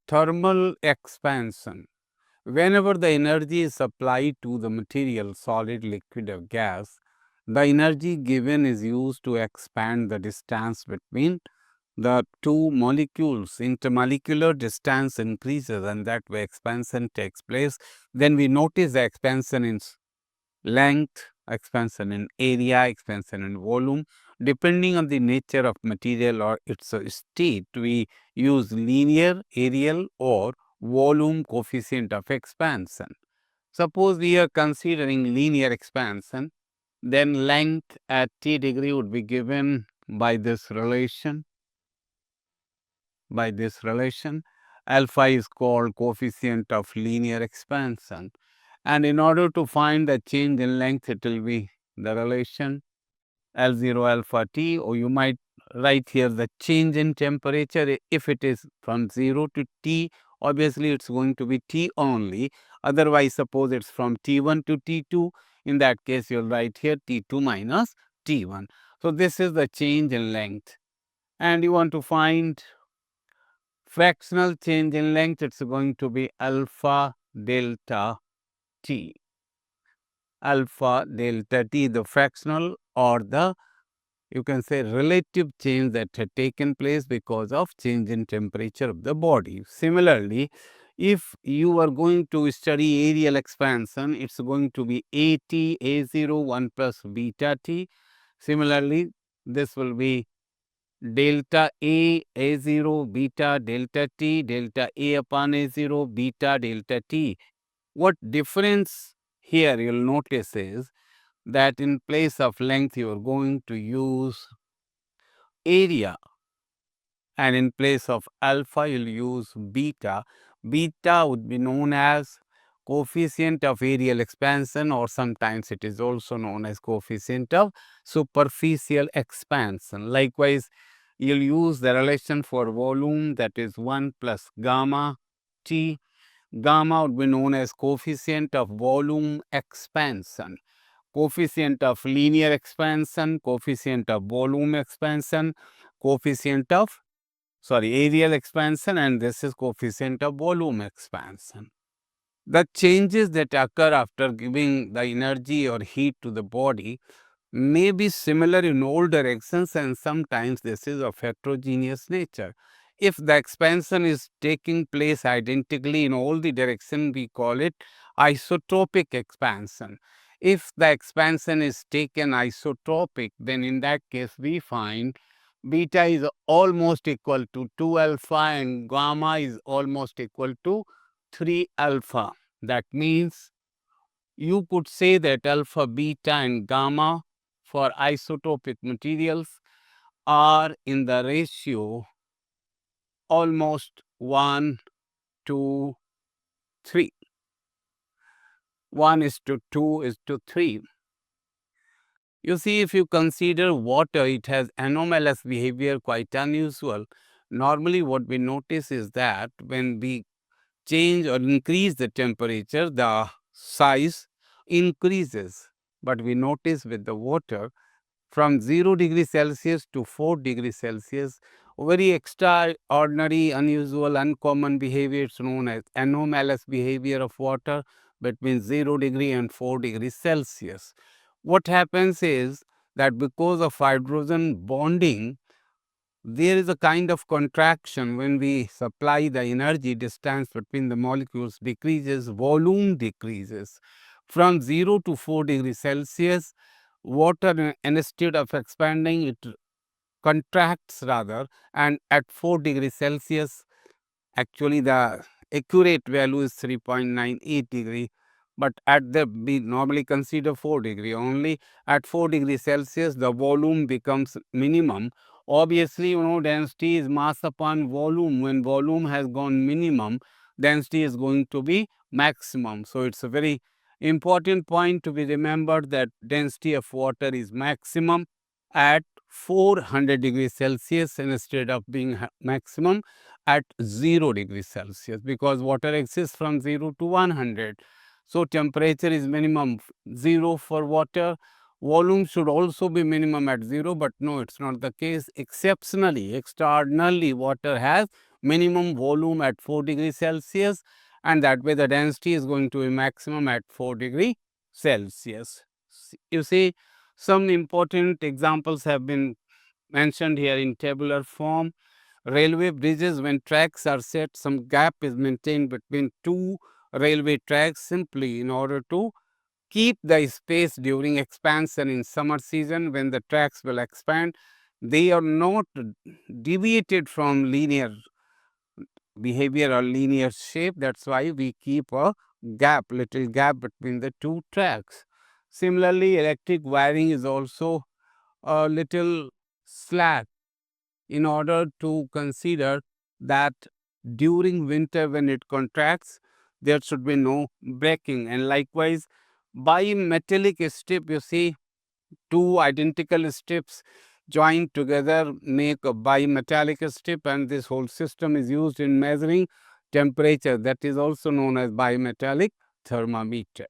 thermal expansion. Whenever the energy is applied to the material, solid, liquid or gas, the energy given is used to expand the distance between the two molecules. Intermolecular distance increases and that way expansion takes place. Then we notice the expansion in length, expansion in area, expansion in volume. Depending on the nature of material or its state, we use linear, areal or volume coefficient of expansion. Suppose we are considering linear expansion, then length at t degree would be given by this relation. Alpha is called coefficient of linear expansion. And in order to find the change in length, it will be the relation L0 alpha t, or you might write here the change in temperature. If it is from 0 to t, obviously it's going to be t only. Otherwise, suppose it's from t1 to t2, in that case you'll write here t2 minus t1. So this is the change in length. And you want to find fractional change in length, it's going to be alpha delta t. Alpha delta t, the fractional or the, you can say, relative change that had taken place because of change in temperature of the body. Similarly, if you are going to study areal expansion, it's going to be AT, A0, 1 plus beta t. Similarly, this will be delta A, A0, beta delta t, delta A upon A0, beta delta t. What difference here you'll notice is that in place of length you are going to use area, and in place of alpha you'll use beta. Beta would be known as coefficient of areal expansion, or sometimes it is also known as coefficient of superficial expansion. Likewise, you'll use the relation for volume, that is 1 plus gamma t. Gamma would be known as coefficient of volume expansion, coefficient of linear expansion, coefficient of volume expansion, coefficient of, areal expansion, and this is coefficient of volume expansion. The changes that occur after giving the energy or heat to the body may be similar in all directions, and sometimes this is of heterogeneous nature. If the expansion is taking place identically in all the directions, we call it isotropic expansion. If the expansion is taken isotropic, then in that case we find beta is almost equal to 2 alpha and gamma is almost equal to 3 alpha. That means you could say that alpha, beta and gamma for isotopic materials are in the ratio almost 1 to 3. 1 is to 2 is to 3. You see, if you consider water, it has anomalous behavior, quite unusual. Normally, what we notice is that when we change or increase the temperature, the size increases. But we notice with the water, from 0 degrees Celsius to 4 degrees Celsius, very extraordinary, unusual, uncommon behavior. It's known as anomalous behavior of water between 0 degree and 4 degrees Celsius. What happens is that because of hydrogen bonding, there is a kind of contraction when we supply the energy. Distance between the molecules decreases, volume decreases. From 0 to 4 degrees Celsius, water, instead of expanding, it contracts rather, and at 4 degrees Celsius, actually the accurate value is 3.98 degree, but at the, we normally consider 4 degree only. At 4 degrees Celsius, the volume becomes minimum. Obviously, density is mass upon volume. When volume has gone minimum, density is going to be maximum. So it's a very important point to be remembered, that density of water is maximum at 400 degrees Celsius instead of being maximum at 0 degrees Celsius, because water exists from 0 to 100. So temperature is minimum 0 for water. Volume should also be minimum at 0, but no, it's not the case. Exceptionally, extraordinarily, water has minimum volume at 4 degrees Celsius, and that way the density is going to be maximum at 4 degree Celsius. You see, some important examples have been mentioned here in tabular form. Railway bridges, when tracks are set, some gap is maintained between two railway tracks simply in order to keep the space during expansion in summer season. When the tracks will expand, they are not deviated from linear behavior or linear shape. That's why we keep a gap, little gap between the two tracks. Similarly, electric wiring is also a little slack in order to consider that during winter when it contracts, there should be no breaking. And likewise, bimetallic strip, you see, two identical strips joined together make a bimetallic strip, and this whole system is used in measuring temperature. That is also known as bimetallic thermometer.